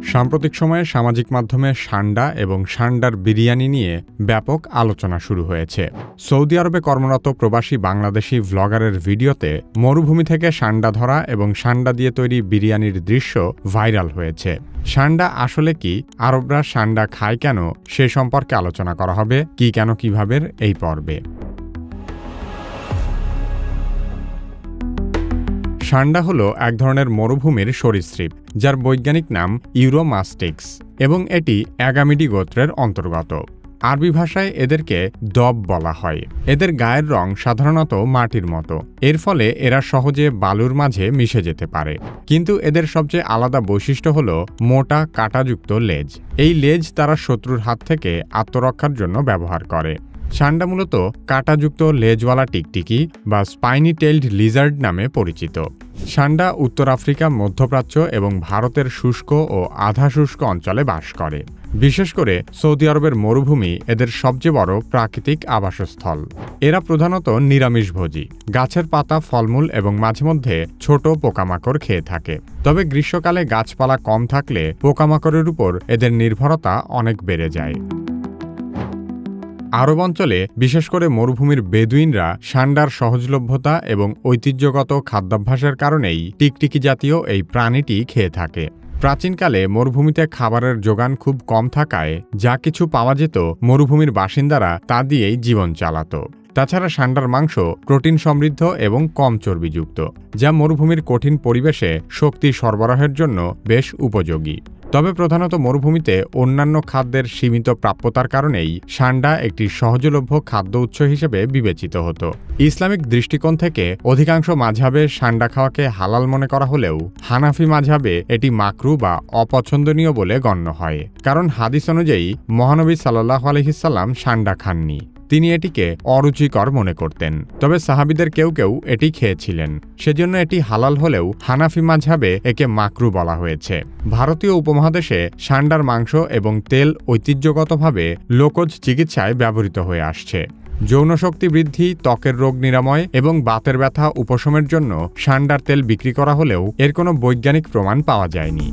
সাম্প্রতিক সময়ে সামাজিক মাধ্যমে সান্ডা এবং সান্ডার বিরিয়ানি নিয়ে ব্যাপক আলোচনা শুরু হয়েছে। সৌদি আরবে কর্মরত প্রবাসী বাংলাদেশি ভ্লগারের ভিডিওতে মরুভূমি থেকে সান্ডা ধরা এবং সান্ডা দিয়ে তৈরি বিরিয়ানির দৃশ্য ভাইরাল হয়েছে। সান্ডা আসলে কি, আরবরা সান্ডা খায় কেন, সে সম্পর্কে আলোচনা করা হবে কি কেন কিভাবে এই পর্বে। সান্ডা হলো এক ধরনের মরুভূমির সরীসৃপ, যার বৈজ্ঞানিক নাম ইউরোমাস্টিক্স এবং এটি অ্যাগামিডি গোত্রের অন্তর্গত। আরবি ভাষায় এদেরকে দব বলা হয়। এদের গায়ের রং সাধারণত মাটির মতো, এর ফলে এরা সহজে বালুর মাঝে মিশে যেতে পারে। কিন্তু এদের সবচেয়ে আলাদা বৈশিষ্ট্য হল মোটা কাঁটাযুক্ত লেজ। এই লেজ তারা শত্রুর হাত থেকে আত্মরক্ষার জন্য ব্যবহার করে। সান্ডা মূলত কাঁটাযুক্ত লেজওয়ালা টিকটিকি বা স্পাইনি টেইলড লিজার্ড নামে পরিচিত। সান্ডা উত্তর আফ্রিকা, মধ্যপ্রাচ্য এবং ভারতের শুষ্ক ও আধা শুষ্ক অঞ্চলে বাস করে। বিশেষ করে সৌদি আরবের মরুভূমি এদের সবচেয়ে বড় প্রাকৃতিক আবাসস্থল। এরা প্রধানত নিরামিষভোজী, গাছের পাতা, ফলমূল এবং মাঝেমধ্যে ছোট পোকামাকড় খেয়ে থাকে। তবে গ্রীষ্মকালে গাছপালা কম থাকলে পোকামাকড়ের উপর এদের নির্ভরতা অনেক বেড়ে যায়। আরব অঞ্চলে বিশেষ করে মরুভূমির বেদুইনরা সান্ডার সহজলভ্যতা এবং ঐতিহ্যগত খাদ্যাভ্যাসের কারণেই টিকটিকি জাতীয় এই প্রাণীটি খেয়ে থাকে। প্রাচীনকালে মরুভূমিতে খাবারের যোগান খুব কম থাকায় যা কিছু পাওয়া যেত মরুভূমির বাসিন্দারা তা দিয়েই জীবন চালাত। তাছাড়া সান্ডার মাংস প্রোটিন সমৃদ্ধ এবং কম চর্বিযুক্ত, যা মরুভূমির কঠিন পরিবেশে শক্তি সরবরাহের জন্য বেশ উপযোগী। তবে প্রধানত মরুভূমিতে অন্যান্য খাদ্যের সীমিত প্রাপ্যতার কারণেই সান্ডা একটি সহজলভ্য খাদ্য উৎস হিসেবে বিবেচিত হতো। ইসলামিক দৃষ্টিকোণ থেকে অধিকাংশ মাযহাবে সান্ডা খাওয়াকে হালাল মনে করা হলেও হানাফি মাযহাবে এটি মাকরু বা অপছন্দনীয় বলে গণ্য হয়। কারণ হাদিস অনুযায়ী মহানবী সাল্লাল্লাহু আলাইহি সাল্লাম সান্ডা খাননি, তিনি এটিকে অরুচিকর মনে করতেন। তবে সাহাবীদের কেউ কেউ এটি খেয়েছিলেন, সেজন্য এটি হালাল হলেও হানাফি মাযহাবে একে মাকরু বলা হয়েছে। ভারতীয় উপমহাদেশে সান্ডার মাংস এবং তেল ঐতিহ্যগতভাবে লোকজ চিকিৎসায় ব্যবহৃত হয়ে আসছে। যৌনশক্তি বৃদ্ধি, ত্বকের রোগ নিরাময় এবং বাতের ব্যথা উপশমের জন্য সান্ডার তেল বিক্রি করা হলেও এর কোনো বৈজ্ঞানিক প্রমাণ পাওয়া যায়নি।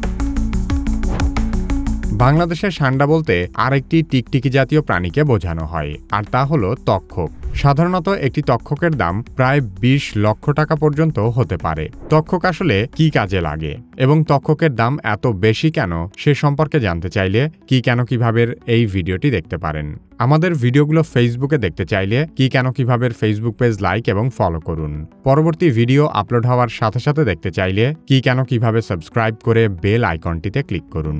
বাংলাদেশে সান্ডা বলতে আরেকটি টিকটিকি জাতীয় প্রাণীকে বোঝানো হয়, আর তা হলো তক্ষক। সাধারণত একটি তক্ষকের দাম প্রায় 20 লক্ষ টাকা পর্যন্ত হতে পারে। তক্ষক আসলে কি কাজে লাগে এবং তক্ষকের দাম এত বেশি কেন, সে সম্পর্কে জানতে চাইলে কি কেন কিভাবে এই ভিডিওটি দেখতে পারেন। আমাদের ভিডিওগুলো ফেসবুকে দেখতে চাইলে কি কেন কিভাবে ফেসবুক পেজ লাইক এবং ফলো করুন। পরবর্তী ভিডিও আপলোড হওয়ার সাথে সাথে দেখতে চাইলে কি কেন কিভাবে সাবস্ক্রাইব করে বেল আইকনটিতে ক্লিক করুন।